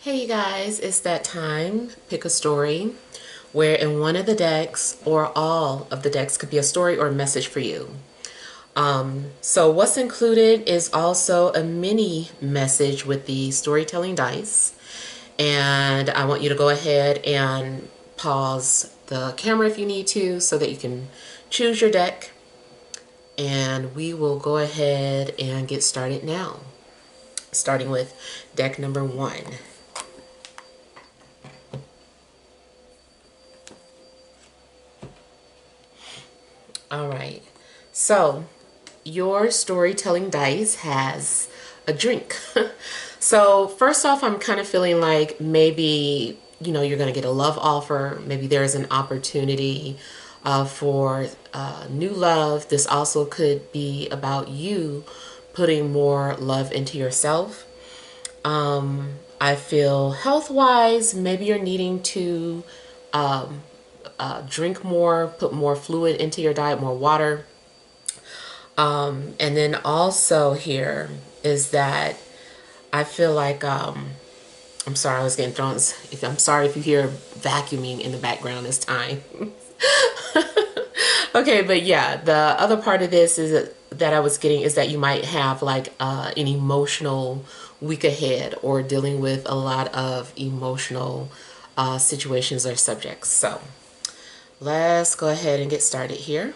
Hey you guys, it's that time. Pick a story where in one of the decks or all of the decks could be a story or a message for you. So what's included is also a mini message with the storytelling dice. And I want you to go ahead and pause the camera if you need to so that you can choose your deck. And we will go ahead and get started now. Starting with deck number 1. All right, so your storytelling dice has a drink. So first off, I'm kind of feeling like maybe, you're going to get a love offer. Maybe there's an opportunity for new love. This also could be about you putting more love into yourself. I feel health-wise, maybe you're needing to drink more, put more fluid into your diet, more water. And then also here is that I feel like, I'm sorry, I was getting thrown. I'm sorry if you hear vacuuming in the background this time. Okay, but yeah, the other part of this is that I was getting is that you might have like an emotional week ahead or dealing with a lot of emotional situations or subjects. So let's go ahead and get started here.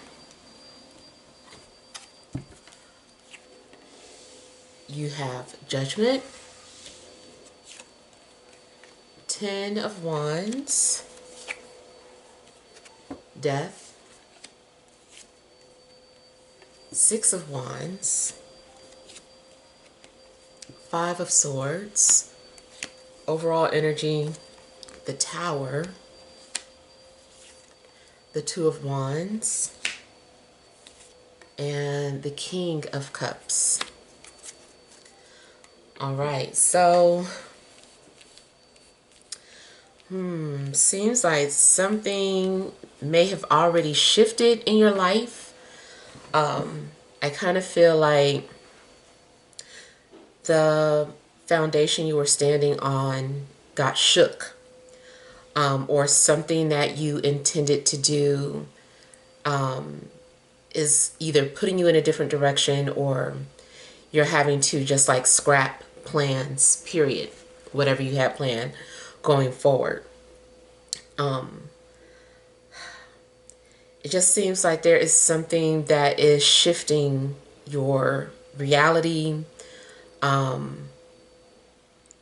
You have Judgment, 10 of Wands, Death, 6 of Wands, 5 of Swords, overall energy, the Tower, the 2 of Wands, and the King of Cups. All right, so seems like something may have already shifted in your life. I kind of feel like the foundation you were standing on got shook, or something that you intended to do is either putting you in a different direction or you're having to just like scrap plans, period, whatever you had planned going forward. It just seems like there is something that is shifting your reality.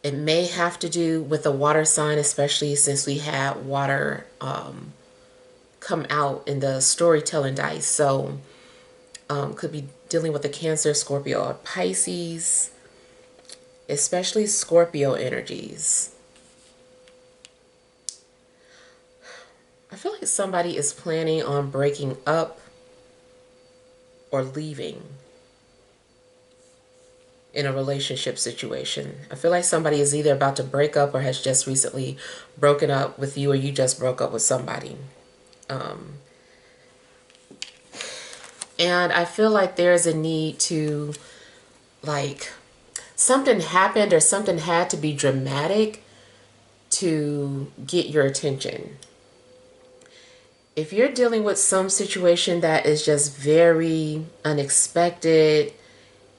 It may have to do with the water sign, especially since we had water come out in the storytelling dice. So could be dealing with the Cancer, Scorpio, or Pisces, especially Scorpio energies. I feel like somebody is planning on breaking up or leaving in a relationship situation. I feel like somebody is either about to break up or has just recently broken up with you, or you just broke up with somebody. And I feel like there's a need to, like, something happened or something had to be dramatic to get your attention. If you're dealing with some situation that is just very unexpected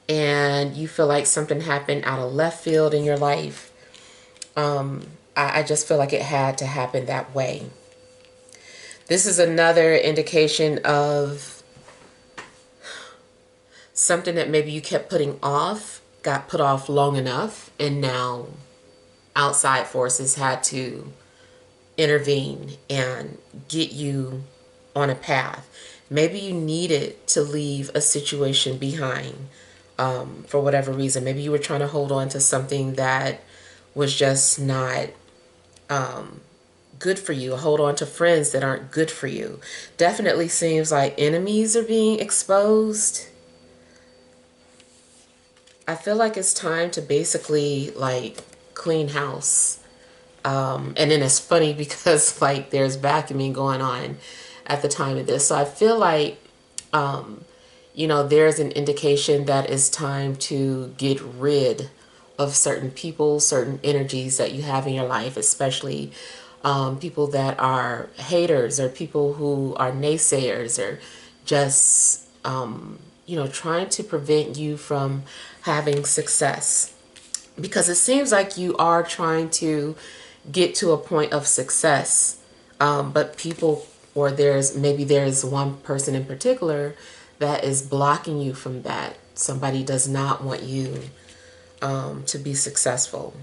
and you feel like something happened out of left field in your life, I just feel like it had to happen that way. This is another indication of something that maybe you kept putting off, got put off long enough, and now outside forces had to intervene and get you on a path. Maybe you needed to leave a situation behind for whatever reason. Maybe you were trying to hold on to something that was just not good for you. Hold on to friends that aren't good for you. Definitely seems like enemies are being exposed. I feel like it's time to basically like clean house. And then it's funny because like there's vacuuming going on at the time of this. So I feel like, there's an indication that it's time to get rid of certain people, certain energies that you have in your life, especially people that are haters or people who are naysayers or just, trying to prevent you from having success. Because it seems like you are trying to get to a point of success, but people, or there's one person in particular that is blocking you from that. Somebody does not want you to be successful.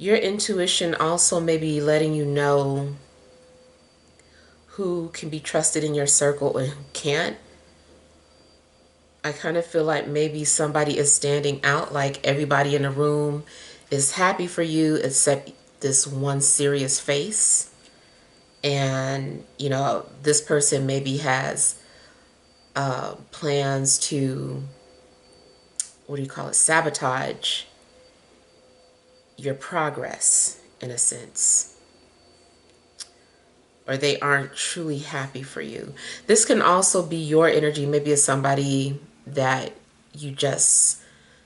Your intuition also may be letting you know who can be trusted in your circle and who can't. I kind of feel like maybe somebody is standing out, like everybody in the room is happy for you except this one serious face. And, this person maybe has plans to, sabotage your progress in a sense. Or they aren't truly happy for you. This can also be your energy. Maybe it's somebody that you just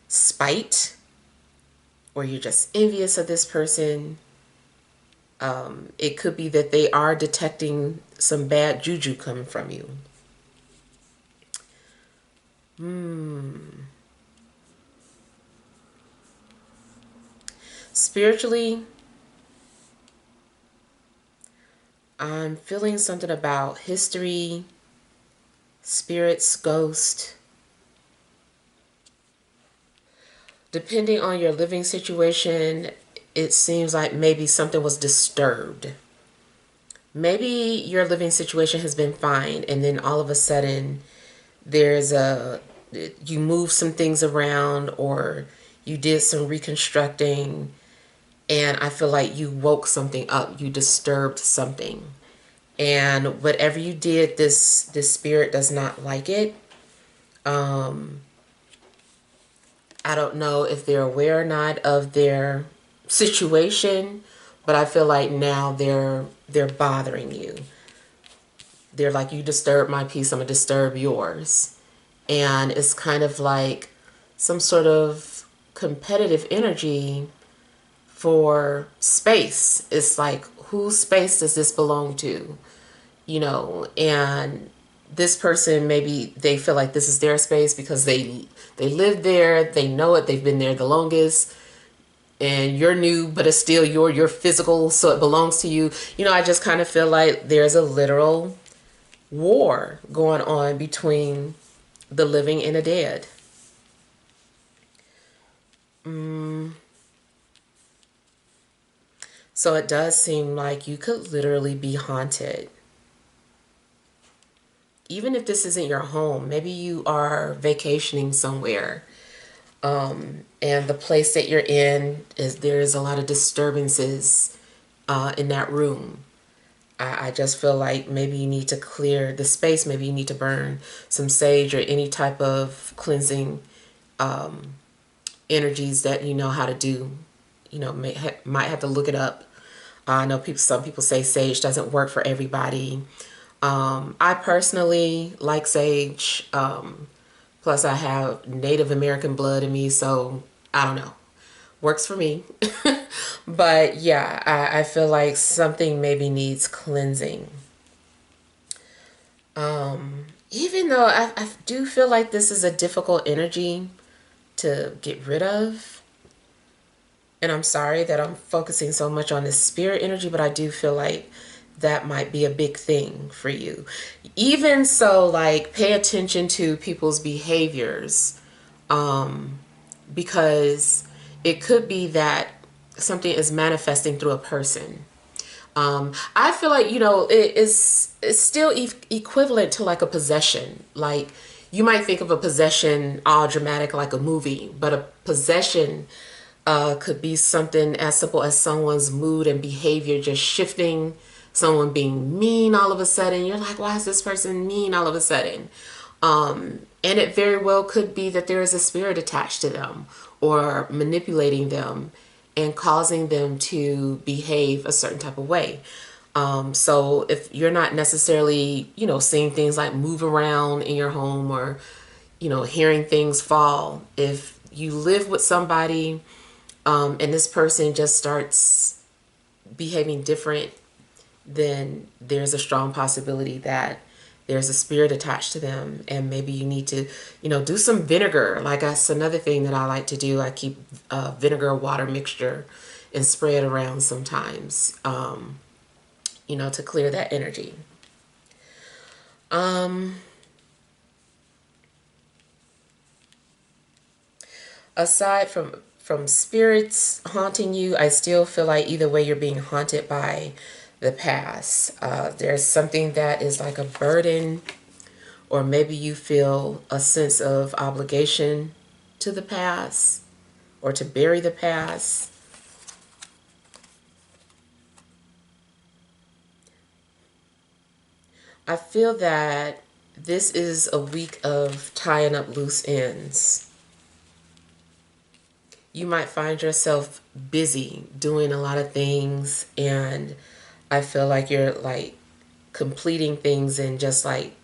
spite, or you're just envious of this person. It could be that they are detecting some bad juju coming from you. Spiritually, I'm feeling something about history, spirits, ghosts. Depending on your living situation, it seems like maybe something was disturbed. Maybe your living situation has been fine, and then all of a sudden you move some things around, or you did some reconstructing, and I feel like you woke something up, you disturbed something. And whatever you did, this spirit does not like it. I don't know if they're aware or not of their situation, but I feel like now they're bothering you. They're like, you disturb my peace, I'm gonna disturb yours. And it's kind of like some sort of competitive energy for space. It's like, whose space does this belong to? And this person, maybe they feel like this is their space because they live there, they know it, they've been there the longest, and you're new, but it's still your physical, so it belongs to you. I just kind of feel like there's a literal war going on between the living and the dead. So it does seem like you could literally be haunted. Even if this isn't your home, maybe you are vacationing somewhere, and the place that you're in there's a lot of disturbances in that room. I just feel like maybe you need to clear the space. Maybe you need to burn some sage or any type of cleansing energies that you know how to do. Might have to look it up. I know some people say sage doesn't work for everybody. I personally like sage. Plus, I have Native American blood in me, so I don't know. Works for me. But yeah, I feel like something maybe needs cleansing. Even though I do feel like this is a difficult energy to get rid of. And I'm sorry that I'm focusing so much on this spirit energy, but I do feel like that might be a big thing for you. Even so, like, pay attention to people's behaviors, because it could be that something is manifesting through a person. I feel like, it's still equivalent to like a possession. Like, you might think of a possession all dramatic like a movie, but a possession could be something as simple as someone's mood and behavior just shifting, someone being mean all of a sudden. You're like, why is this person mean all of a sudden? And it very well could be that there is a spirit attached to them or manipulating them and causing them to behave a certain type of way. So if you're not necessarily, seeing things like move around in your home or, hearing things fall, if you live with somebody, and this person just starts behaving different, then there's a strong possibility that there's a spirit attached to them, and maybe you need to, do some vinegar. Like that's another thing that I like to do. I keep vinegar water mixture and spray it around sometimes, to clear that energy. Aside from spirits haunting you, I still feel like either way you're being haunted by the past. There's something that is like a burden, or maybe you feel a sense of obligation to the past or to bury the past. I feel that this is a week of tying up loose ends. You might find yourself busy doing a lot of things, and I feel like you're like completing things and just like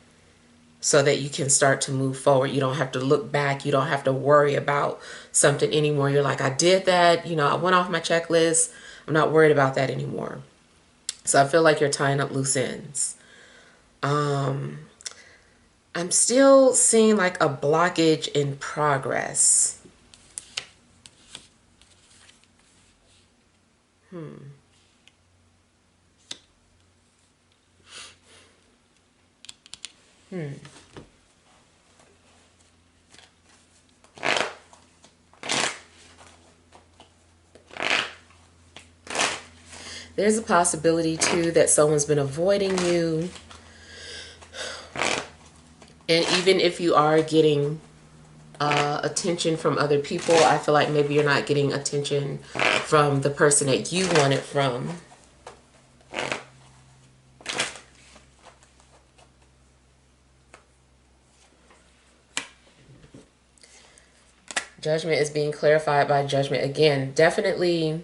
so that you can start to move forward. You don't have to look back. You don't have to worry about something anymore. You're like, I did that. I went off my checklist. I'm not worried about that anymore. So I feel like you're tying up loose ends. I'm still seeing like a blockage in progress. There's a possibility too that someone's been avoiding you. And even if you are getting attention from other people, I feel like maybe you're not getting attention from the person that you want it from. Judgment is being clarified by Judgment again. Definitely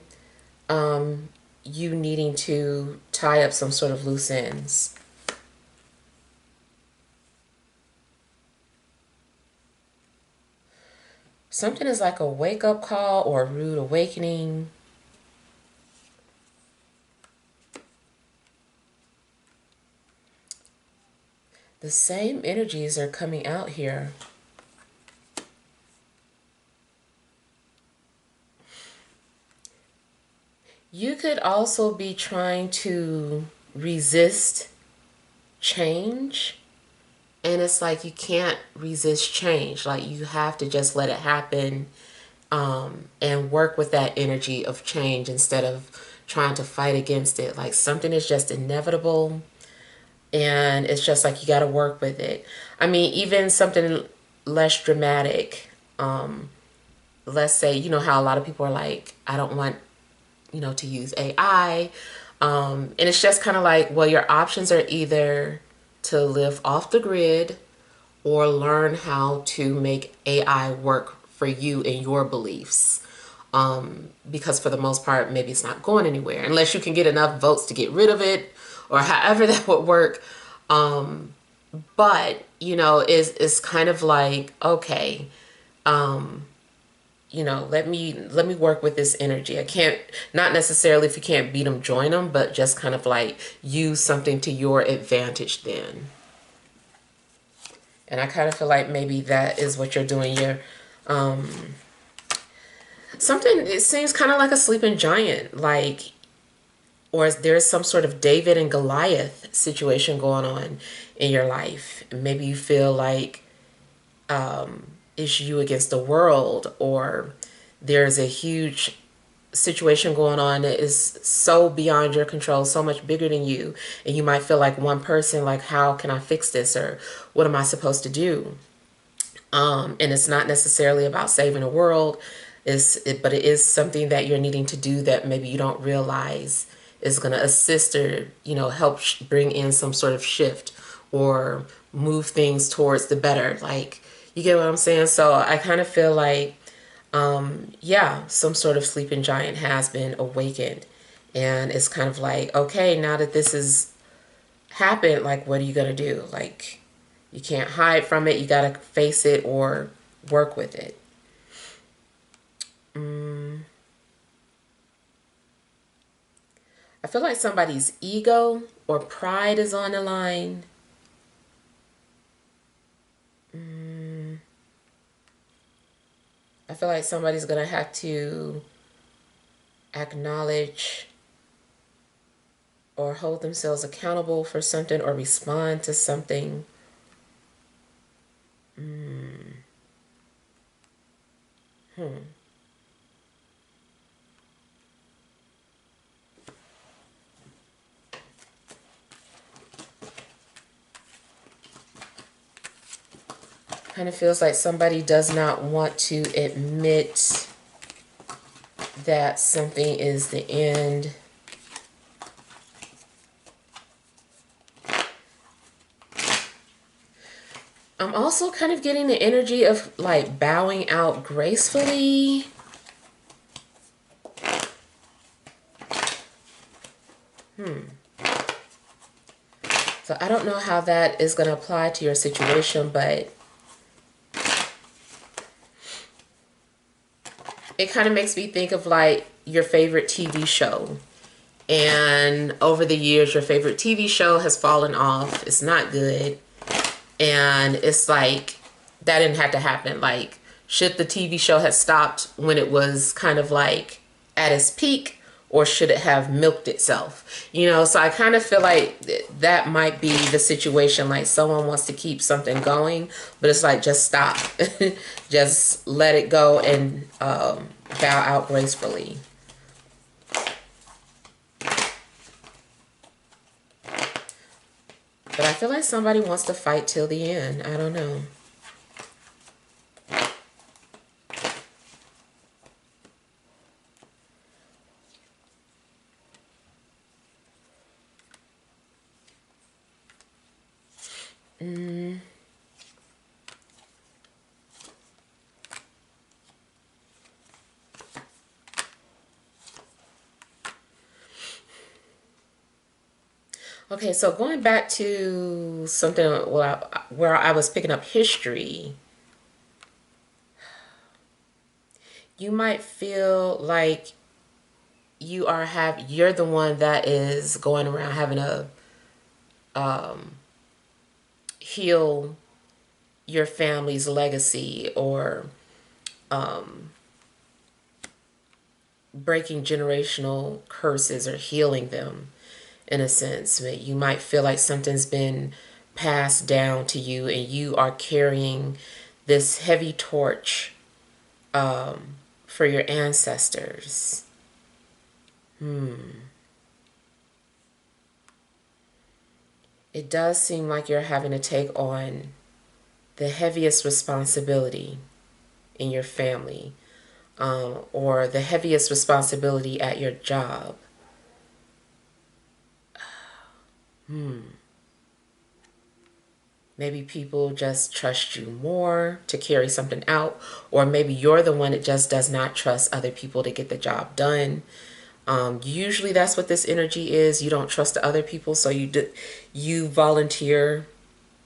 you needing to tie up some sort of loose ends. Something is like a wake-up call or a rude awakening. The same energies are coming out here. You could also be trying to resist change. And it's like you can't resist change. Like you have to just let it happen, and work with that energy of change instead of trying to fight against it. Like something is just inevitable, and it's just like you got to work with it. I mean, even something less dramatic. Let's say, how a lot of people are like, I don't want, to use AI. And it's just kind of like, well, your options are either to live off the grid or learn how to make AI work for you and your beliefs. Because for the most part, maybe it's not going anywhere unless you can get enough votes to get rid of it, or however that would work. But, it's kind of like, okay, let me work with this energy. I can't, not necessarily if you can't beat them, join them, but just kind of like use something to your advantage then. And I kind of feel like maybe that is what you're doing. You're, something, it seems kind of like a sleeping giant, like, or there's some sort of David and Goliath situation going on in your life. Maybe you feel like, it's you against the world, or there's a huge situation going on that is so beyond your control, so much bigger than you, and you might feel like one person, like, how can I fix this, or what am I supposed to do? And it's not necessarily about saving the world, but it is something that you're needing to do that maybe you don't realize is going to assist or help bring in some sort of shift or move things towards the better. Like, you get what I'm saying? So I kind of feel like, yeah, some sort of sleeping giant has been awakened And it's kind of like, okay, now that this has happened, like, what are you going to do? Like, you can't hide from it. You got to face it or work with it. I feel like somebody's ego or pride is on the line. I feel like somebody's going to have to acknowledge or hold themselves accountable for something or respond to something. Kind of feels like somebody does not want to admit that something is the end. I'm also kind of getting the energy of like bowing out gracefully. So I don't know how that is going to apply to your situation, but it kind of makes me think of like your favorite TV show. And over the years, your favorite TV show has fallen off. It's not good. And it's like, that didn't have to happen. Like, should the TV show have stopped when it was kind of like at its peak, or should it have milked itself? You know, so I kind of feel like that might be the situation. Like, someone wants to keep something going, but it's like, just stop. Just let it go and bow out gracefully. But I feel like somebody wants to fight till the end. I don't know. Okay, so going back to something where I was picking up history, you might feel like you're the one that is going around having to heal your family's legacy, or breaking generational curses or healing them in a sense. You might feel like something's been passed down to you and you are carrying this heavy torch for your ancestors. It does seem like you're having to take on the heaviest responsibility in your family, or the heaviest responsibility at your job. Maybe people just trust you more to carry something out, or maybe you're the one that just does not trust other people to get the job done. Usually that's what this energy is. You don't trust the other people, so you volunteer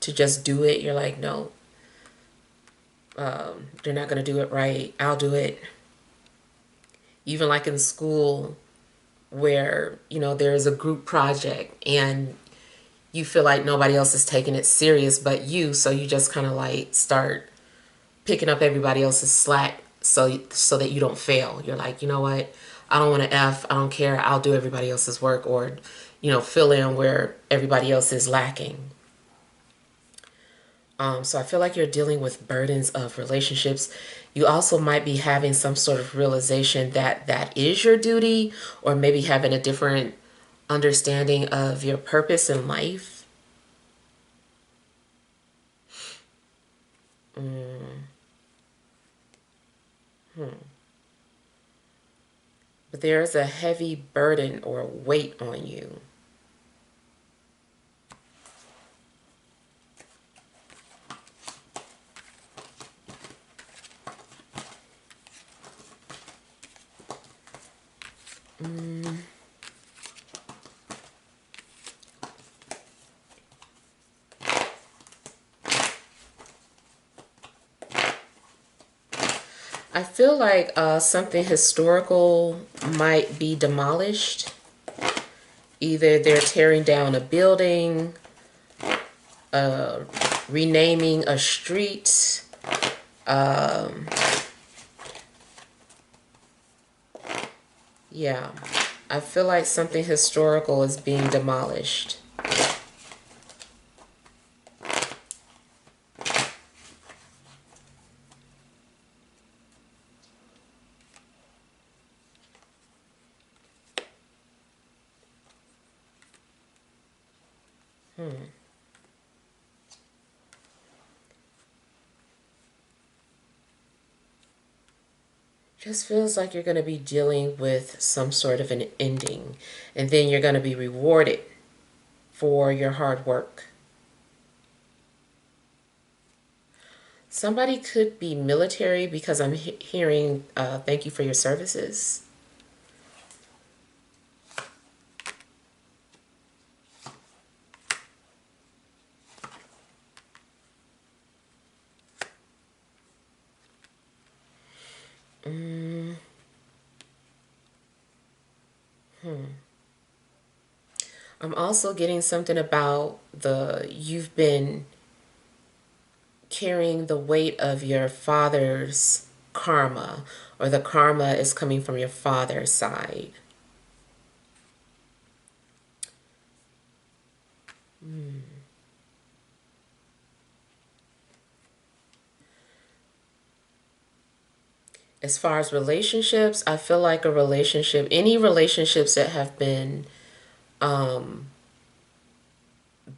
to just do it. You're like, no, they're not going to do it right. I'll do it. Even like in school, where, you know, there is a group project and you feel like nobody else is taking it serious but you, so you just kind of like start picking up everybody else's slack so that you don't fail. You're like, you know what? I don't want to F. I don't care. I'll do everybody else's work, or, you know, fill in where everybody else is lacking. So I feel like you're dealing with burdens of relationships. You also might be having some sort of realization that that is your duty, or maybe having a different understanding of your purpose in life. But there is a heavy burden or weight on you. I feel like something historical might be demolished. Either they're tearing down a building, renaming a street. Yeah, I feel like something historical is being demolished. Just feels like you're going to be dealing with some sort of an ending, and then you're going to be rewarded for your hard work. Somebody could be military because I'm hearing thank you for your services. I'm also getting something about you've been carrying the weight of your father's karma, or the karma is coming from your father's side. As far as relationships, I feel like any relationships that have been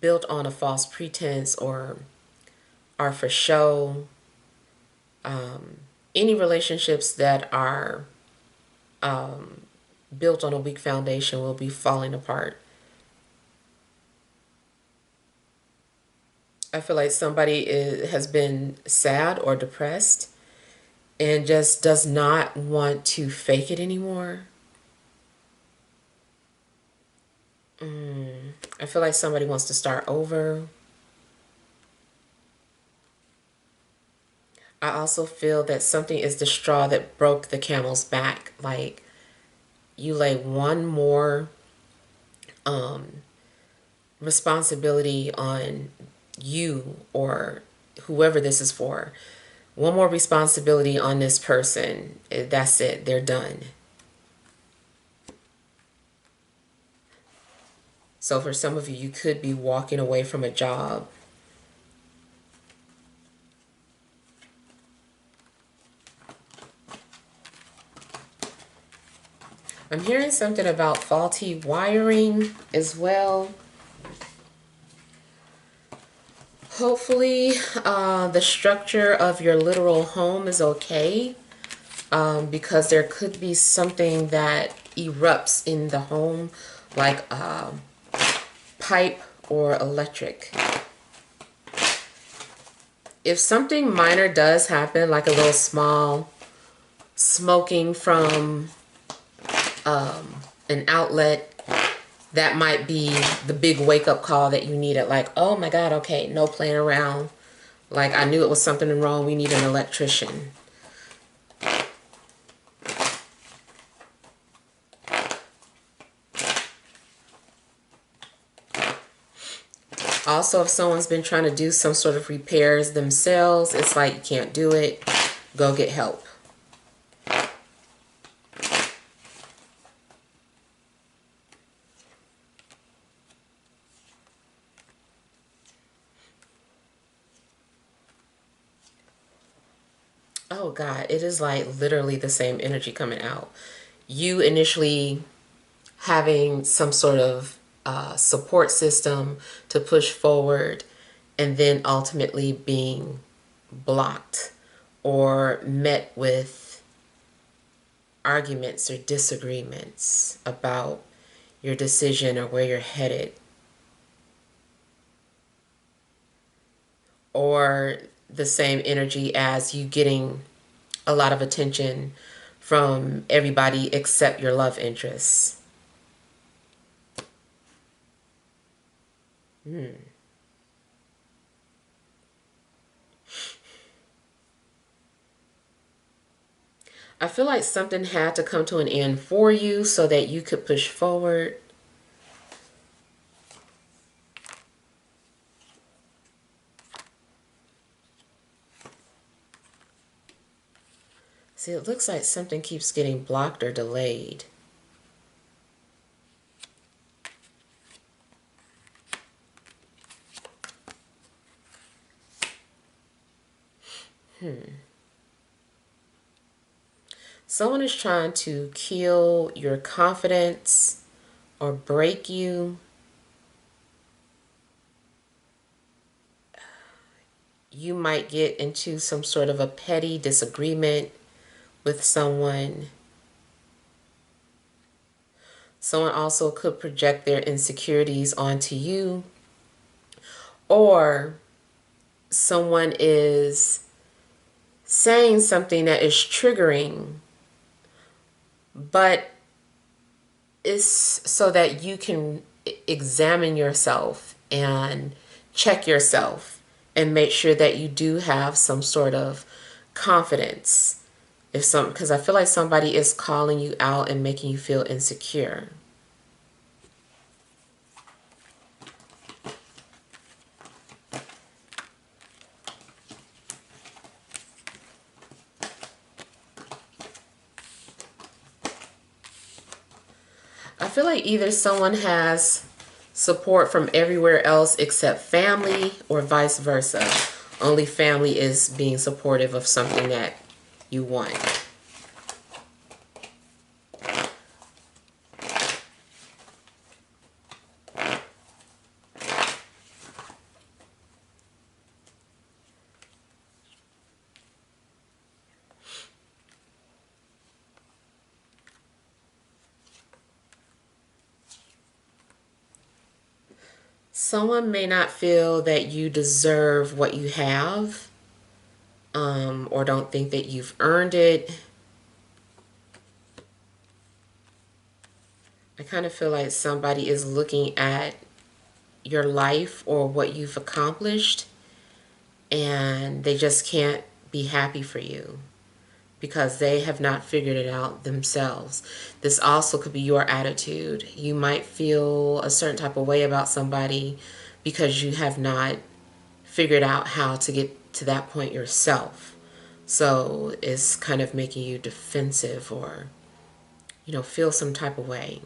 built on a false pretense or are for show, any relationships that are built on a weak foundation will be falling apart. I feel like has been sad or depressed and just does not want to fake it anymore. I feel like somebody wants to start over. I also feel that something is the straw that broke the camel's back. Like, you lay one more responsibility on you or whoever this is for. One more responsibility on this person. That's it. They're done. So for some of you, you could be walking away from a job. I'm hearing something about faulty wiring as well. Hopefully, the structure of your literal home is okay, because there could be something that erupts in the home, like pipe or electric. If something minor does happen, like a little small smoking from an outlet, that might be the big wake-up call that you needed. Like, oh my God, okay, no playing around. Like, I knew it was something wrong. We need an electrician. Also, if someone's been trying to do some sort of repairs themselves, it's like, you can't do it. Go get help. Oh God, it is like literally the same energy coming out. You initially having some sort of support system to push forward, and then ultimately being blocked or met with arguments or disagreements about your decision or where you're headed, or the same energy as you getting a lot of attention from everybody except your love interests. I feel like something had to come to an end for you so that you could push forward. See, it looks like something keeps getting blocked or delayed. Someone is trying to kill your confidence or break you. You might get into some sort of a petty disagreement with someone. Someone also could project their insecurities onto you. Or someone is saying something that is triggering, but it's so that you can examine yourself and check yourself and make sure that you do have some sort of confidence. Because I feel like somebody is calling you out and making you feel insecure. I feel like either someone has support from everywhere else except family, or vice versa. Only family is being supportive of something that you want. Someone may not feel that you deserve what you have, or don't think that you've earned it. I kind of feel like somebody is looking at your life or what you've accomplished, and they just can't be happy for you because they have not figured it out themselves. This also could be your attitude. You might feel a certain type of way about somebody because you have not figured out how to get to that point yourself. So it's kind of making you defensive, or, feel some type of way.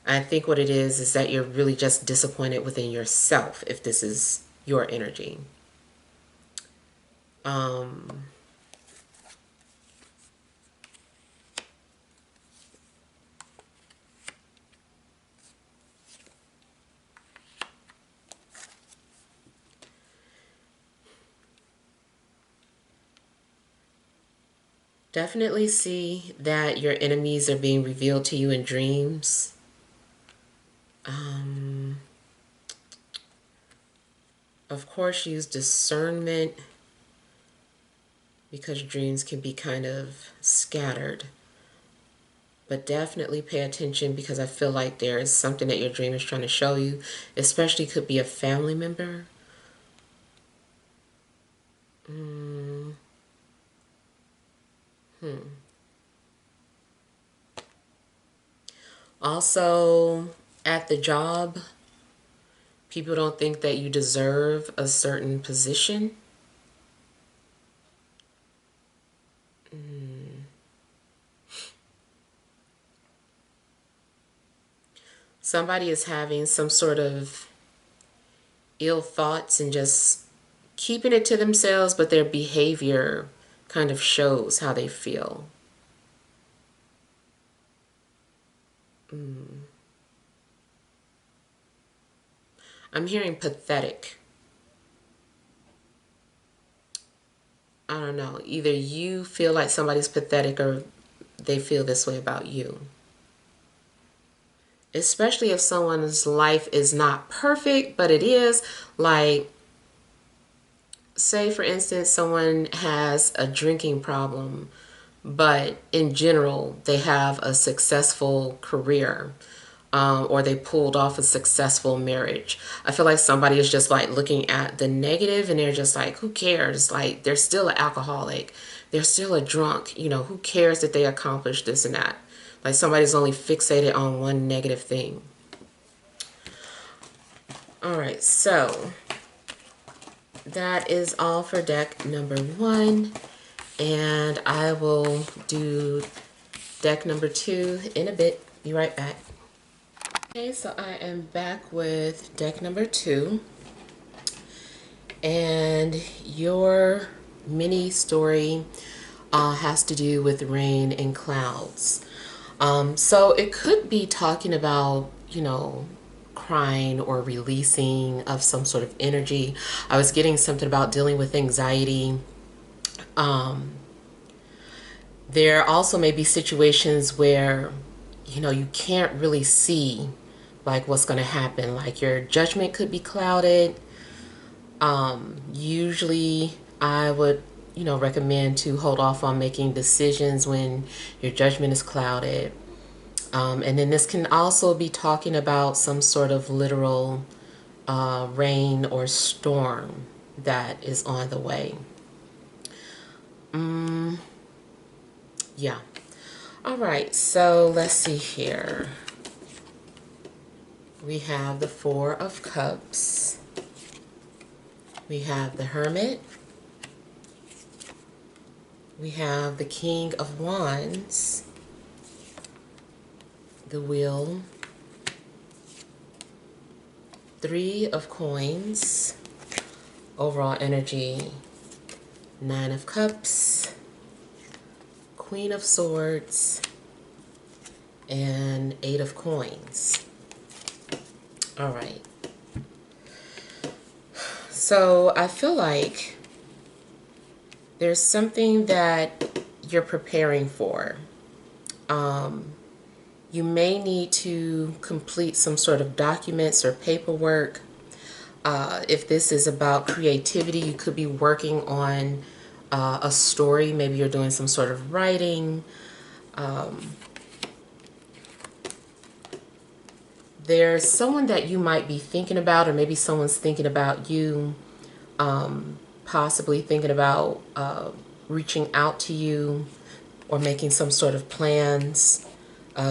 I think what it is that you're really just disappointed within yourself, if this is your energy. Definitely see that your enemies are being revealed to you in dreams. Of course, use discernment, because dreams can be kind of scattered. But definitely pay attention, because I feel like there is something that your dream is trying to show you, especially could be a family member. Also, at the job, people don't think that you deserve a certain position. Somebody is having some sort of ill thoughts and just keeping it to themselves, but their behavior kind of shows how they feel. I'm hearing pathetic. I don't know. Either you feel like somebody's pathetic, or they feel this way about you. Especially if someone's life is not perfect, but it is. Like, say for instance, someone has a drinking problem, but in general, they have a successful career. Or they pulled off a successful marriage. I feel like somebody is just like looking at the negative, and they're just like, who cares? Like, they're still an alcoholic. they're still a drunk. You know, who cares that they accomplished this and that? Like somebody's only fixated on one negative thing. All right, so that is all for deck number 1. And I will do deck number 2 in a bit. Be right back. Okay, so I am back with deck number 2. And your mini story has to do with rain and clouds. So it could be talking about, you know, crying or releasing of some sort of energy. I was getting something about dealing with anxiety. There also may be situations where, you know, you can't really see like what's going to happen. Like your judgment could be clouded. Usually I would, you know, recommend to hold off on making decisions when your judgment is clouded. And then this can also be talking about some sort of literal rain or storm that is on the way. Yeah. All right, so let's see here. We have the 4 of Cups. We have the Hermit. We have the King of Wands. The Wheel. 3 of Coins. Overall energy, 9 of Cups. Queen of Swords. And 8 of Coins. All right. So I feel like there's something that you're preparing for. You may need to complete some sort of documents or paperwork. If this is about creativity, you could be working on a story. Maybe you're doing some sort of writing. There's someone that you might be thinking about, or maybe someone's thinking about you, possibly thinking about reaching out to you or making some sort of plans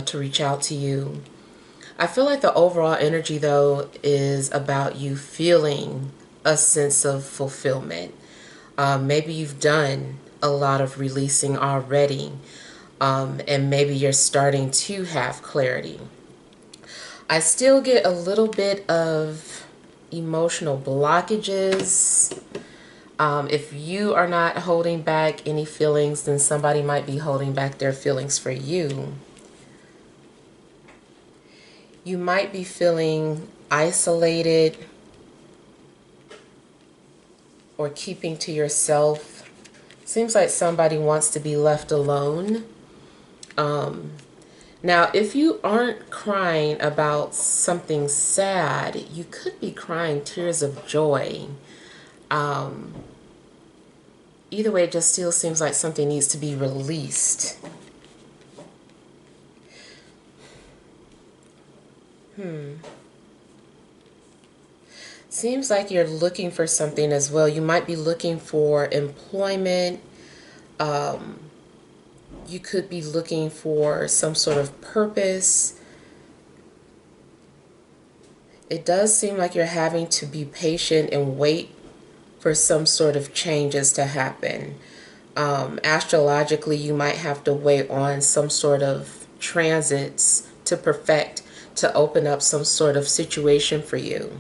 to reach out to you. I feel like the overall energy, though, is about you feeling a sense of fulfillment. Maybe you've done a lot of releasing already, and maybe you're starting to have clarity. I still get a little bit of emotional blockages. If you are not holding back any feelings, then somebody might be holding back their feelings for you. You might be feeling isolated or keeping to yourself. Seems like somebody wants to be left alone. Now, if you aren't crying about something sad, you could be crying tears of joy. Either way, it just still seems like something needs to be released. Seems like you're looking for something as well. You might be looking for employment. You could be looking for some sort of purpose. It does seem like you're having to be patient and wait for some sort of changes to happen. Astrologically, you might have to wait on some sort of transits to perfect, to open up some sort of situation for you.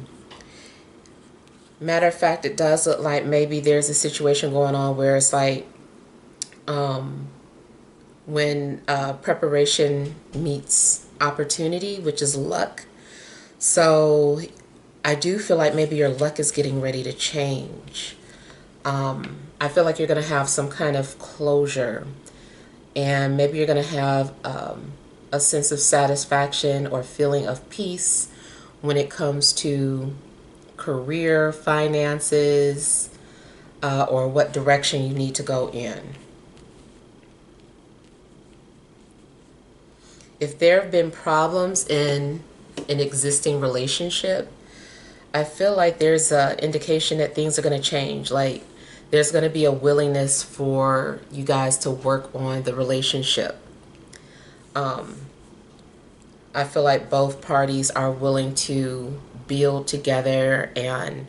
Matter of fact, it does look like maybe there's a situation going on where it's like when preparation meets opportunity, which is luck. So I do feel like maybe your luck is getting ready to change. I feel like you're going to have some kind of closure, and maybe you're going to have a sense of satisfaction or feeling of peace when it comes to career, finances, or what direction you need to go in. If there have been problems in an existing relationship, I feel like there's an indication that things are going to change. Like there's going to be a willingness for you guys to work on the relationship. I feel like both parties are willing to build together and,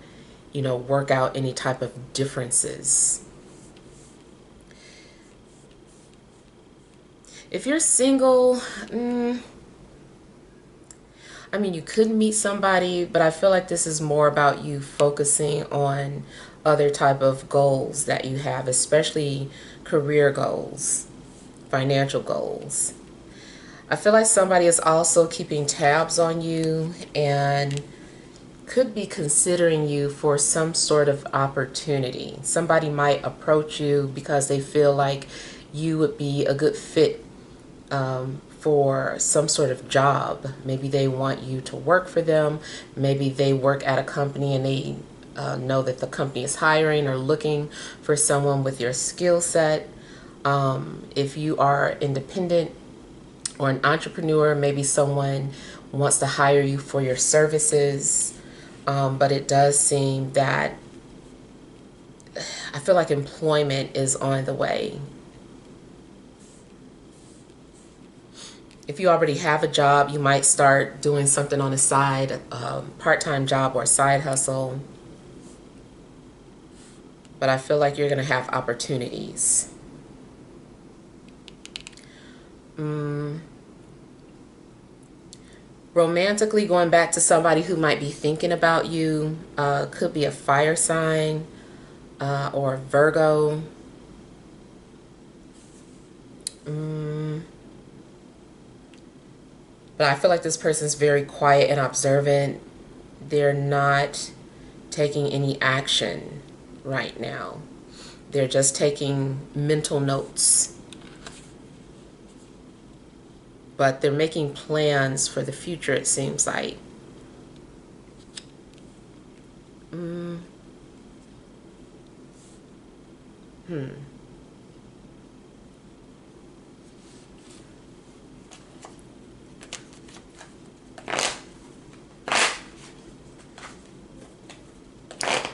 you know, work out any type of differences. If you're single, I mean, you could meet somebody, but I feel like this is more about you focusing on other type of goals that you have, especially career goals, financial goals. I feel like somebody is also keeping tabs on you and could be considering you for some sort of opportunity. Somebody might approach you because they feel like you would be a good fit for some sort of job. Maybe they want you to work for them. Maybe they work at a company and they know that the company is hiring or looking for someone with your skill set. If you are independent or an entrepreneur, maybe someone wants to hire you for your services. But it does seem that I feel like employment is on the way. If you already have a job, you might start doing something on the side, part-time job or side hustle. But I feel like you're going to have opportunities. Romantically, going back to somebody who might be thinking about you, could be a fire sign or Virgo. But I feel like this person's very quiet and observant. They're not taking any action right now. They're just taking mental notes. But they're making plans for the future, it seems like.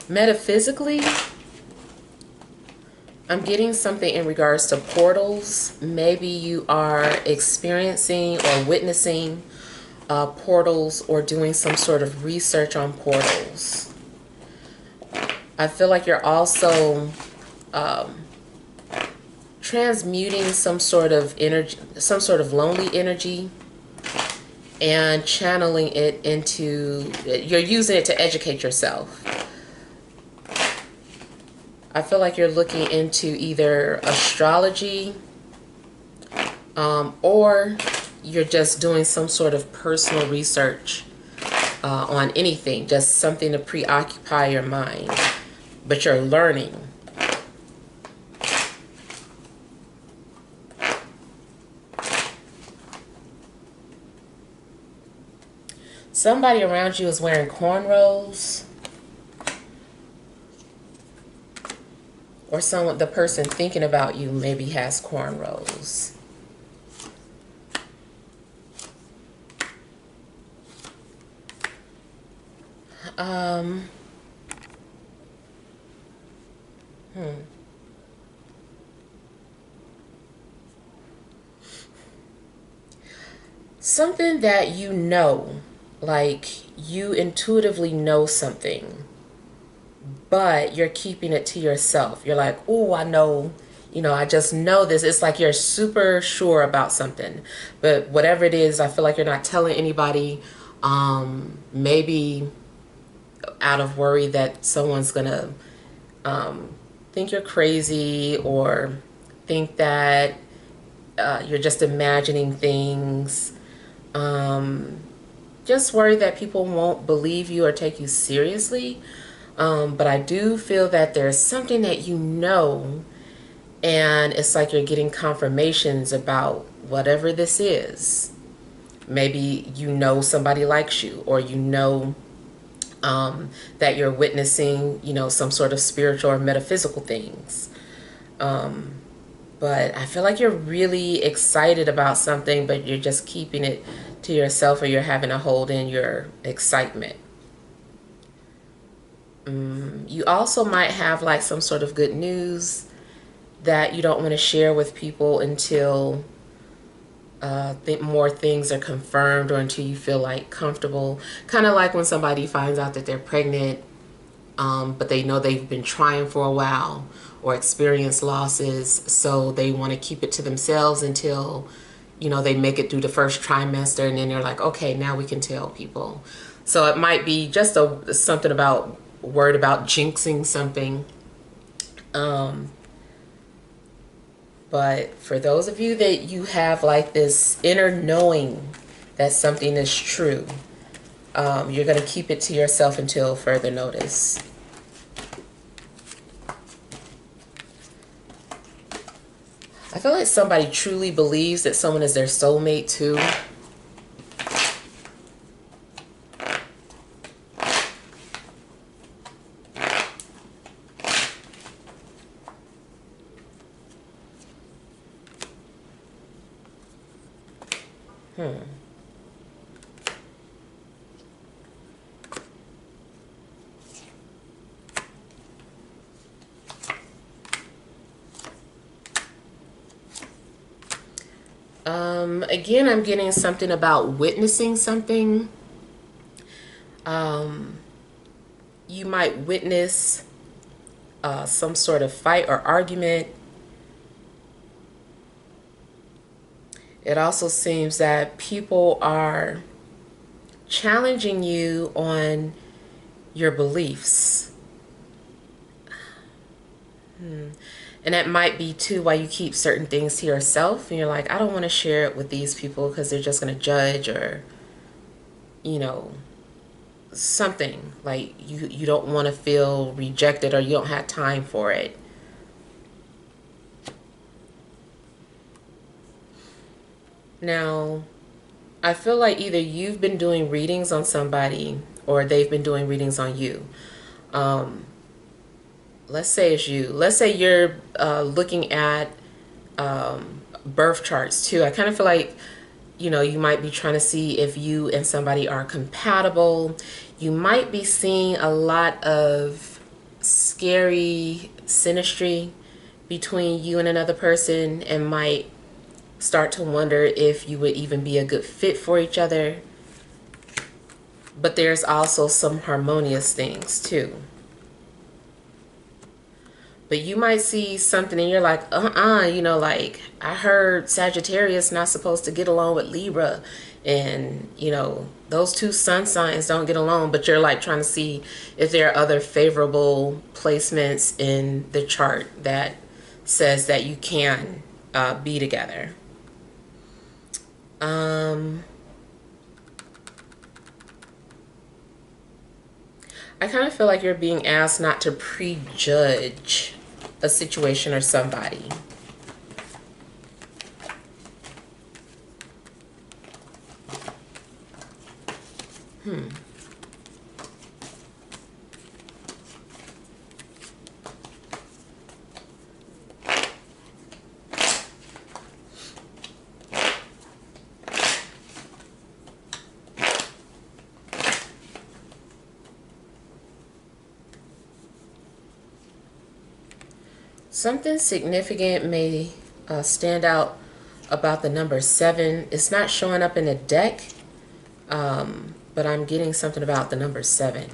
Metaphysically, I'm getting something in regards to portals. Maybe you are experiencing or witnessing portals or doing some sort of research on portals. I feel like you're also transmuting some sort of energy, some sort of lonely energy, and channeling it into, you're using it to educate yourself. I feel like you're looking into either astrology or you're just doing some sort of personal research on anything, just something to preoccupy your mind, but you're learning. Somebody around you is wearing cornrows. Or someone, the person thinking about you maybe has cornrows. Something that you know, like you intuitively know something, but you're keeping it to yourself. You're like, oh, I know, you know, I just know this. It's like you're super sure about something. But whatever it is, I feel like you're not telling anybody. Maybe out of worry that someone's going to think you're crazy or think that you're just imagining things. Just worry that people won't believe you or take you seriously. But I do feel that there's something that you know, and it's like you're getting confirmations about whatever this is. Maybe you know somebody likes you, or you know that you're witnessing, you know, some sort of spiritual or metaphysical things. But I feel like you're really excited about something, but you're just keeping it to yourself, or you're having to hold in your excitement. You also might have like some sort of good news that you don't want to share with people until more things are confirmed, or until you feel like comfortable. Kind of like when somebody finds out that they're pregnant, but they know they've been trying for a while or experienced losses, so they want to keep it to themselves until, you know, they make it through the first trimester, and then they're like, okay, now we can tell people. So it might be just something about word about jinxing something. But for those of you that you have like this inner knowing that something is true, you're going to keep it to yourself until further notice. I feel like somebody truly believes that someone is their soulmate too. Again, I'm getting something about witnessing something. You might witness some sort of fight or argument. It also seems that people are challenging you on your beliefs. And that might be too why you keep certain things to yourself, and you're like, I don't want to share it with these people because they're just going to judge, or, you know, something like you don't want to feel rejected, or you don't have time for it. Now, I feel like either you've been doing readings on somebody or they've been doing readings on you. Let's say it's you. Let's say you're looking at birth charts too. I kind of feel like, you know, you might be trying to see if you and somebody are compatible. You might be seeing a lot of scary synastry between you and another person, and might start to wonder if you would even be a good fit for each other. But there's also some harmonious things too. But you might see something and you're like, you know, like, I heard Sagittarius not supposed to get along with Libra, and, you know, those two sun signs don't get along. But you're like trying to see if there are other favorable placements in the chart that says that you can be together. I kind of feel like you're being asked not to prejudge a situation or somebody. Something significant may stand out about the number 7. It's not showing up in the deck, but I'm getting something about the number 7.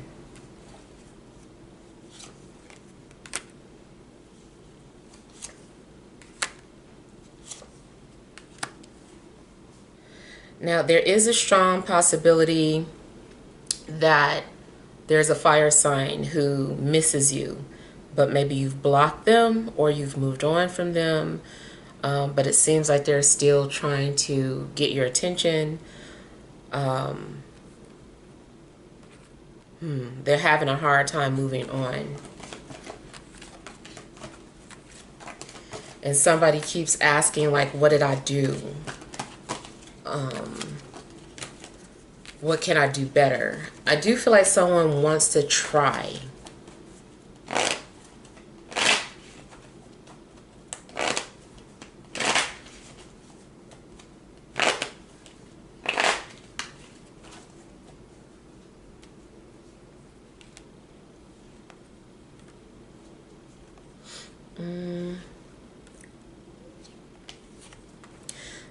Now, there is a strong possibility that there's a fire sign who misses you, but maybe you've blocked them or you've moved on from them. But it seems like they're still trying to get your attention. They're having a hard time moving on. And somebody keeps asking, like, what did I do? What can I do better? I do feel like someone wants to try.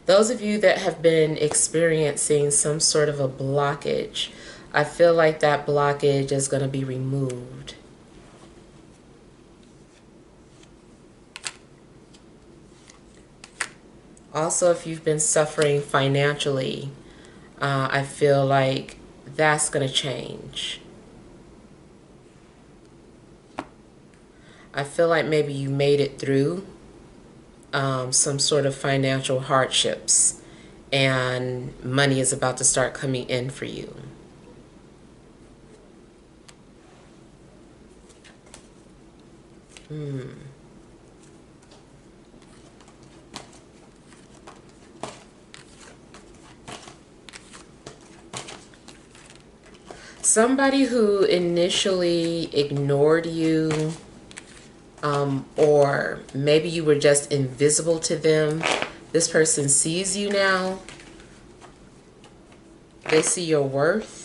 Those of you that have been experiencing some sort of a blockage, I feel like that blockage is going to be removed. Also, if you've been suffering financially, I feel like that's going to change. I feel like maybe you made it through some sort of financial hardships and money is about to start coming in for you. Somebody who initially ignored you, or maybe you were just invisible to them, this person sees you now. They see your worth.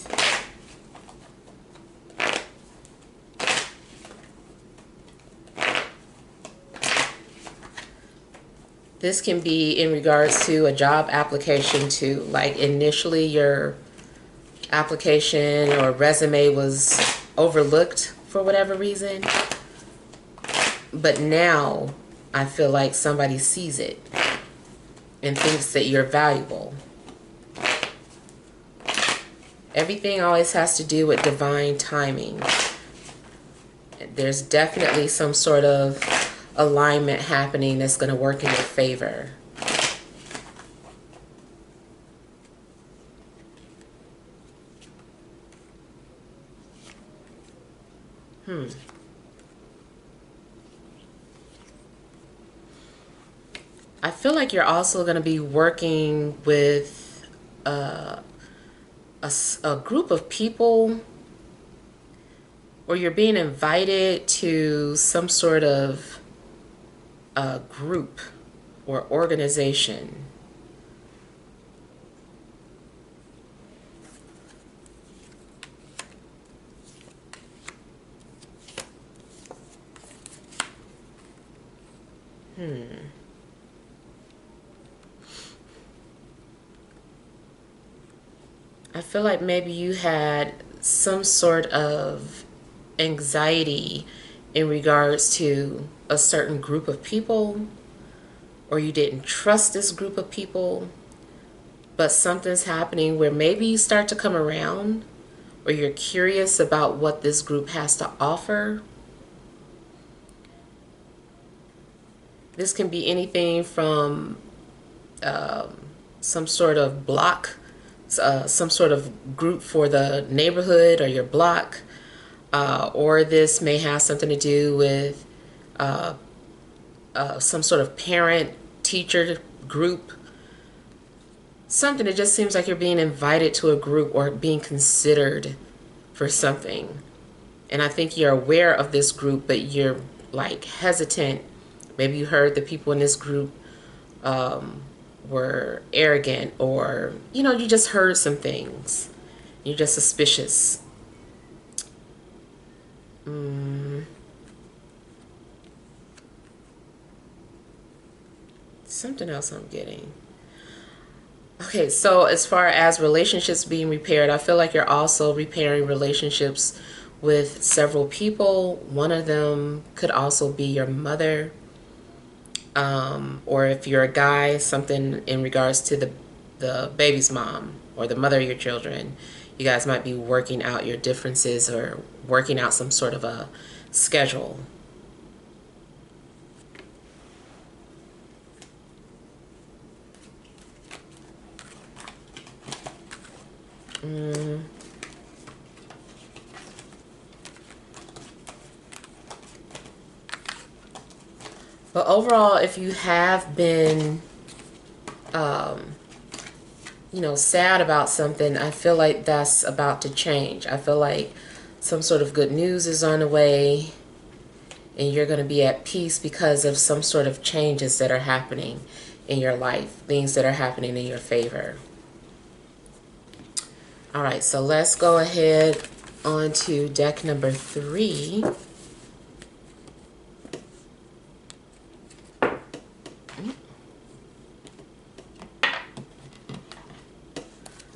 This can be in regards to a job application too. Like initially your application or resume was overlooked for whatever reason. But now I feel like somebody sees it and thinks that you're valuable. Everything always has to do with divine timing. There's definitely some sort of alignment happening that's going to work in your favor. I feel like you're also going to be working with a group of people, or you're being invited to some sort of group or organization. I feel like maybe you had some sort of anxiety in regards to a certain group of people, or you didn't trust this group of people, but something's happening where maybe you start to come around, or you're curious about what this group has to offer. This can be anything from some sort of block, some sort of group for the neighborhood or your block, or this may have something to do with some sort of parent-teacher group. Something that just seems like you're being invited to a group or being considered for something. And I think you're aware of this group, but you're like hesitant. Maybe you heard the people in this group were arrogant, or you just heard some things. You're just suspicious. Something else I'm getting. Okay, so as far as relationships being repaired, I feel like you're also repairing relationships with several people. One of them could also be your mother. Or if you're a guy, something in regards to the baby's mom or the mother of your children. You guys might be working out your differences or working out some sort of a schedule. But overall, if you have been, sad about something, I feel like that's about to change. I feel like some sort of good news is on the way, and you're going to be at peace because of some sort of changes that are happening in your life, things that are happening in your favor. All right, so let's go ahead on to deck number 3.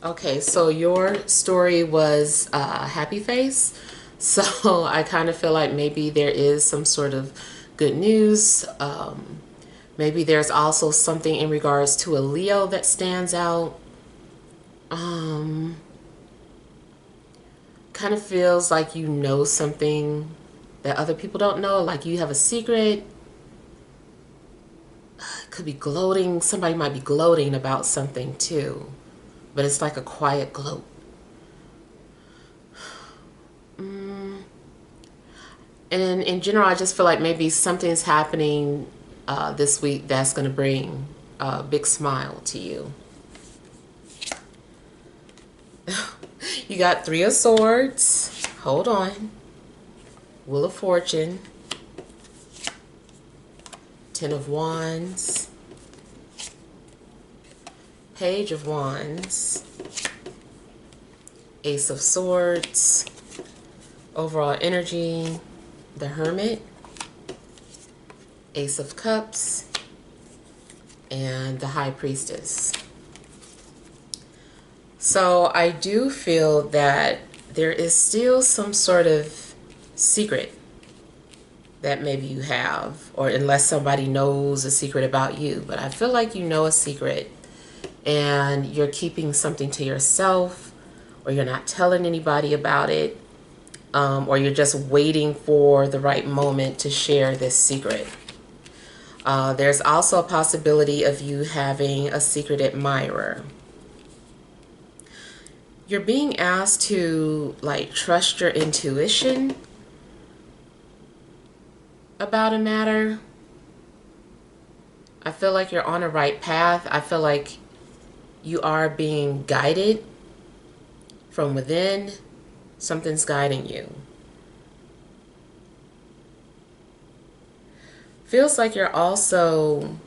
Okay, so your story was happy face. So I kind of feel like maybe there is some sort of good news. Maybe there's also something in regards to a Leo that stands out. Kind of feels like you know something that other people don't know, like you have a secret. Could be gloating. Somebody might be gloating about something too, but it's like a quiet gloat. And in general, I just feel like maybe something's happening this week that's going to bring a big smile to you. You got Three of Swords. Hold on. Wheel of Fortune. Ten of Wands. Page of Wands. Ace of Swords. Overall energy. The Hermit. Ace of Cups. And the High Priestess. So I do feel that there is still some sort of secret that maybe you have, or unless somebody knows a secret about you, but I feel like you know a secret and you're keeping something to yourself, or you're not telling anybody about it, or you're just waiting for the right moment to share this secret. There's also a possibility of you having a secret admirer. You're being asked to like trust your intuition about a matter. I feel like you're on the right path. I feel like you are being guided from within. Something's guiding you. Feels like you're also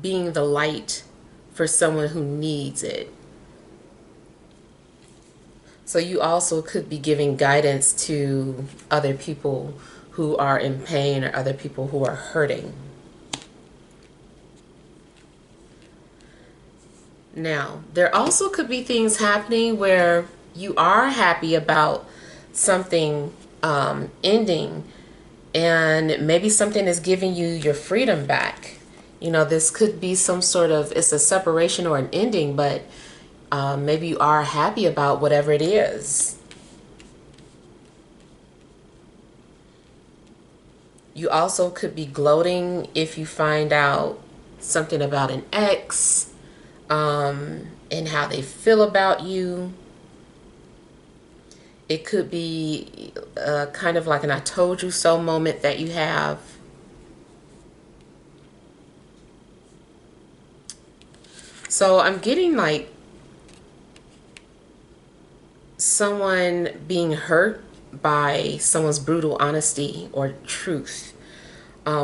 being the light for someone who needs it. So you also could be giving guidance to other people who are in pain, or other people who are hurting. Now, there also could be things happening where you are happy about something ending, and maybe something is giving you your freedom back. You know, this could be some sort of, it's a separation or an ending, but maybe you are happy about whatever it is. You also could be gloating if you find out something about an ex, and how they feel about you. It could be kind of like an I told you so moment that you have. So I'm getting like someone being hurt by someone's brutal honesty or truth.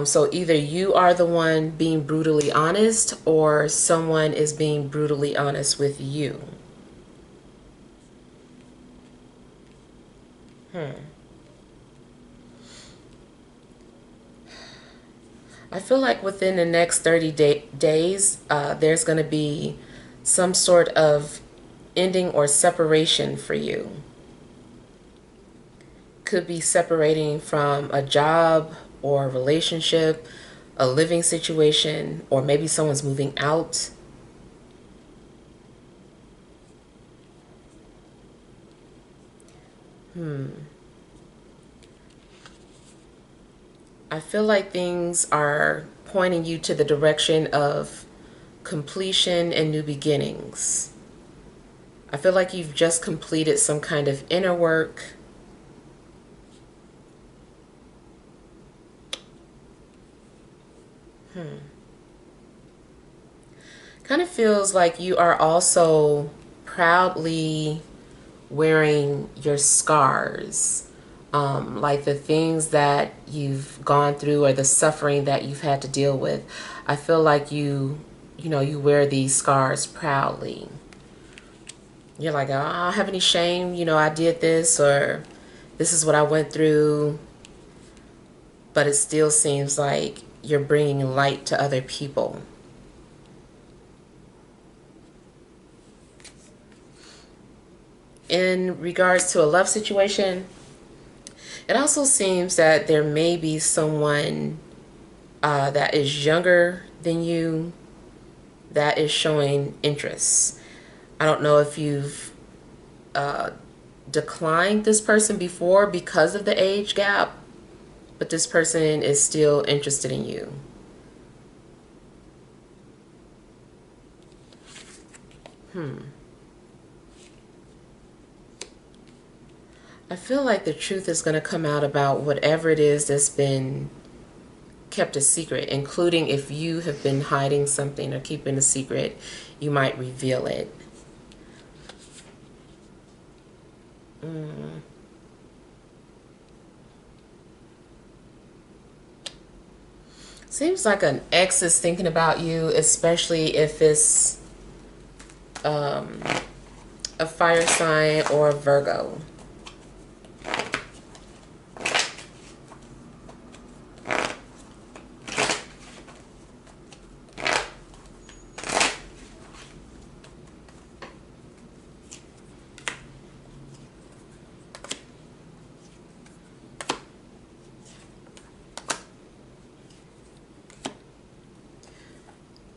So either you are the one being brutally honest, or someone is being brutally honest with you. I feel like within the next 30 days, there's going to be some sort of ending or separation for you. Could be separating from a job or a relationship, a living situation, or maybe someone's moving out. I feel like things are pointing you to the direction of completion and new beginnings. I feel like you've just completed some kind of inner work. Kind of feels like you are also proudly wearing your scars, like the things that you've gone through or the suffering that you've had to deal with. I feel like you wear these scars proudly. You're like, oh, I don't have any shame, I did this, or this is what I went through. But it still seems like you're bringing light to other people. In regards to a love situation, it also seems that there may be someone that is younger than you that is showing interest. I don't know if you've declined this person before because of the age gap, but this person is still interested in you. I feel like the truth is going to come out about whatever it is that's been kept a secret, including if you have been hiding something or keeping a secret, you might reveal it. Seems like an ex is thinking about you, especially if it's a fire sign or a Virgo.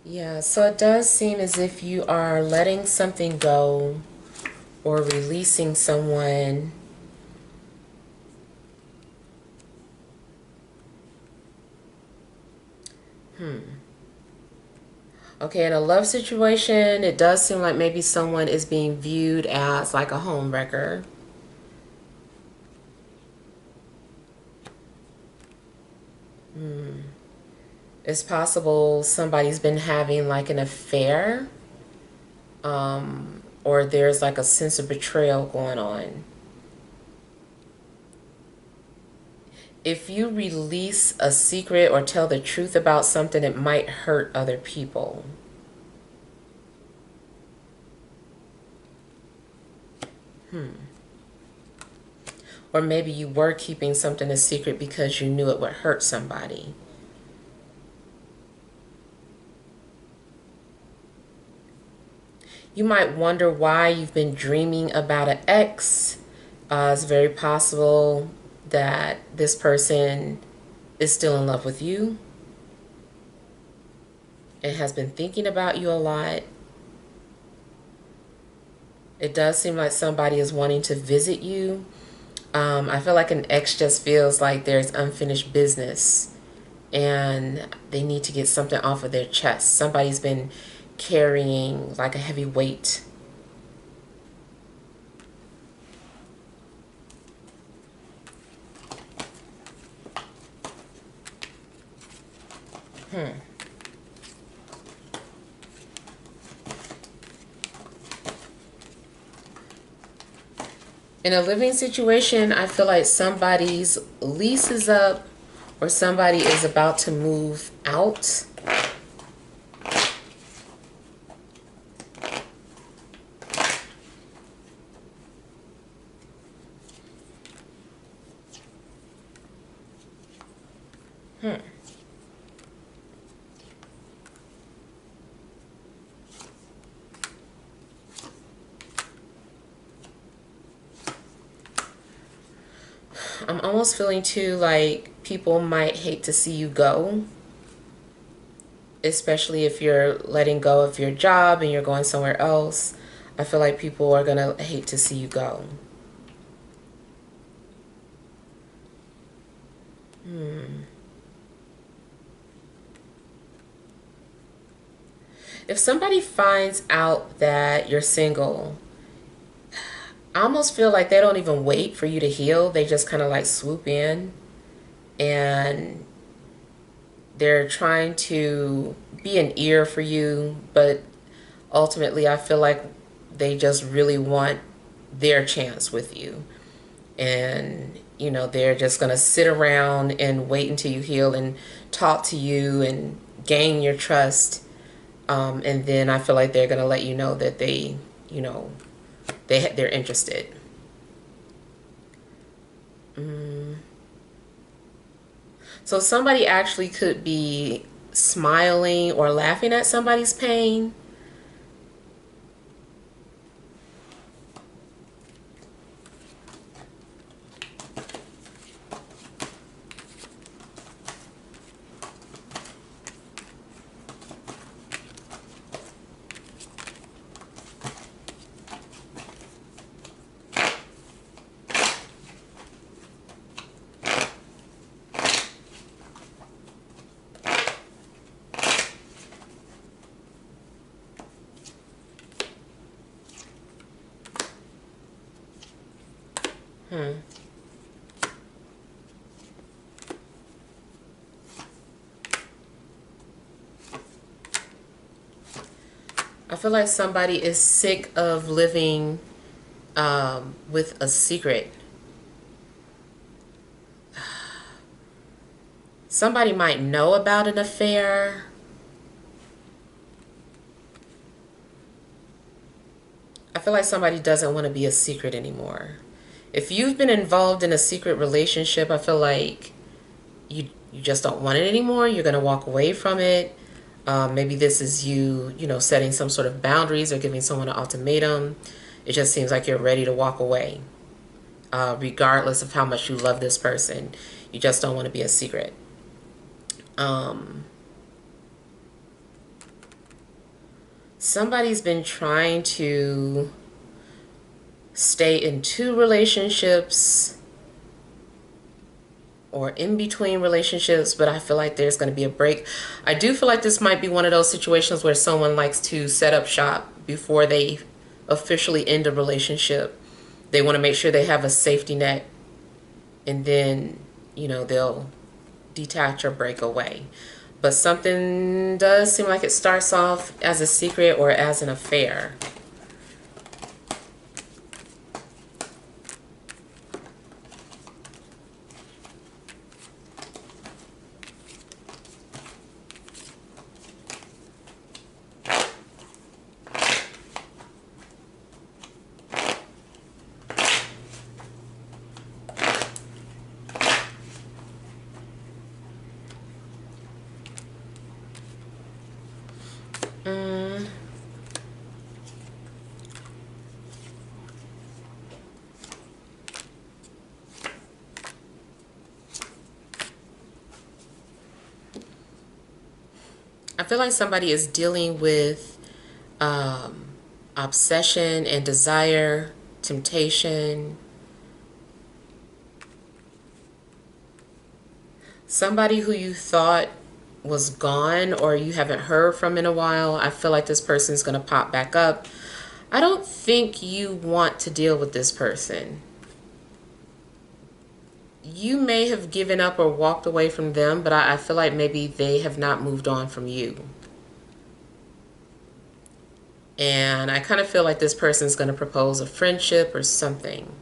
Yeah, so it does seem as if you are letting something go or releasing someone. Okay, in a love situation, it does seem like maybe someone is being viewed as like a home wrecker. It's possible somebody's been having like an affair, or there's like a sense of betrayal going on. If you release a secret or tell the truth about something, it might hurt other people. Or maybe you were keeping something a secret because you knew it would hurt somebody. You might wonder why you've been dreaming about an ex. It's very possible that this person is still in love with you and has been thinking about you a lot. It does seem like somebody is wanting to visit you. I feel like an ex just feels like there's unfinished business and they need to get something off of their chest. Somebody's been carrying like a heavy weight. In a living situation, I feel like somebody's lease is up or somebody is about to move out. I'm almost feeling too like people might hate to see you go, especially if you're letting go of your job and you're going somewhere else. I feel like people are gonna hate to see you go. If somebody finds out that you're single, I almost feel like they don't even wait for you to heal. They just kind of like swoop in and they're trying to be an ear for you, but ultimately I feel like they just really want their chance with you. And, you know, they're just going to sit around and wait until you heal and talk to you and gain your trust. And then I feel like they're going to let you know that they, you know, they're interested. So somebody actually could be smiling or laughing at somebody's pain. I feel like somebody is sick of living with a secret. Somebody might know about an affair. I feel like somebody doesn't want to be a secret anymore. If you've been involved in a secret relationship, I feel like you just don't want it anymore. You're going to walk away from it. Maybe this is you, setting some sort of boundaries or giving someone an ultimatum. It just seems like you're ready to walk away, regardless of how much you love this person. You just don't want to be a secret. Somebody's been trying to stay in two relationships or in between relationships, but I feel like there's going to be a break. I do feel like this might be one of those situations where someone likes to set up shop before they officially end a relationship. They want to make sure they have a safety net, and then, they'll detach or break away. But something does seem like it starts off as a secret or as an affair. I feel like somebody is dealing with obsession and desire, temptation. Somebody who you thought was gone or you haven't heard from in a while, I feel like this person is going to pop back up. I don't think you want to deal with this person. You may have given up or walked away from them, but I feel like maybe they have not moved on from you. And I kind of feel like this person is going to propose a friendship or something.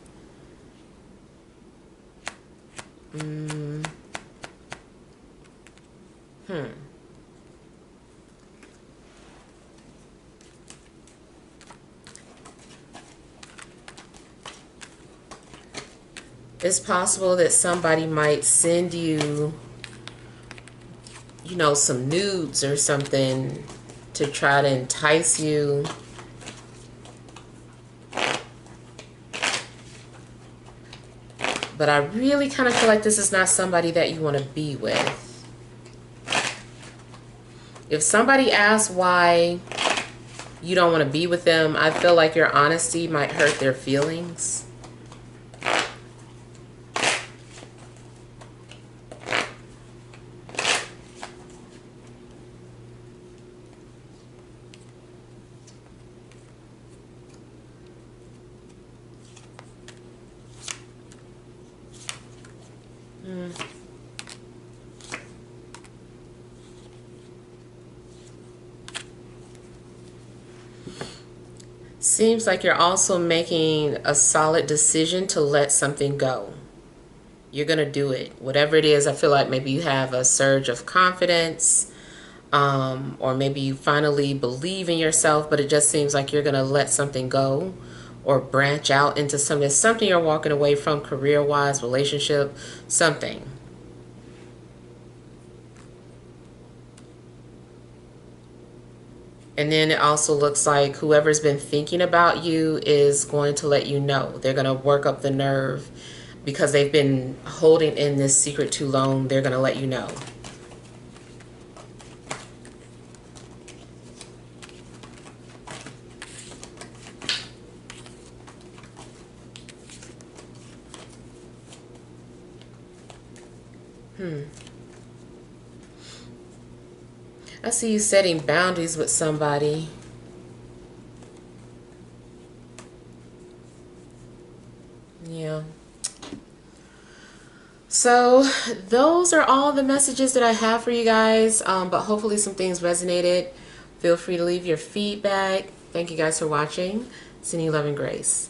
It's possible that somebody might send you, some nudes or something to try to entice you. But I really kind of feel like this is not somebody that you want to be with. If somebody asks why you don't want to be with them, I feel like your honesty might hurt their feelings. Seems like you're also making a solid decision to let something go. You're going to do it. Whatever it is, I feel like maybe you have a surge of confidence, or maybe you finally believe in yourself, but it just seems like you're going to let something go or branch out into something. It's something you're walking away from, career-wise, relationship, something. And then it also looks like whoever's been thinking about you is going to let you know. They're going to work up the nerve because they've been holding in this secret too long. They're going to let you know. I see you setting boundaries with somebody. Yeah. So those are all the messages that I have for you guys. But hopefully some things resonated. Feel free to leave your feedback. Thank you guys for watching. Sending you love and grace.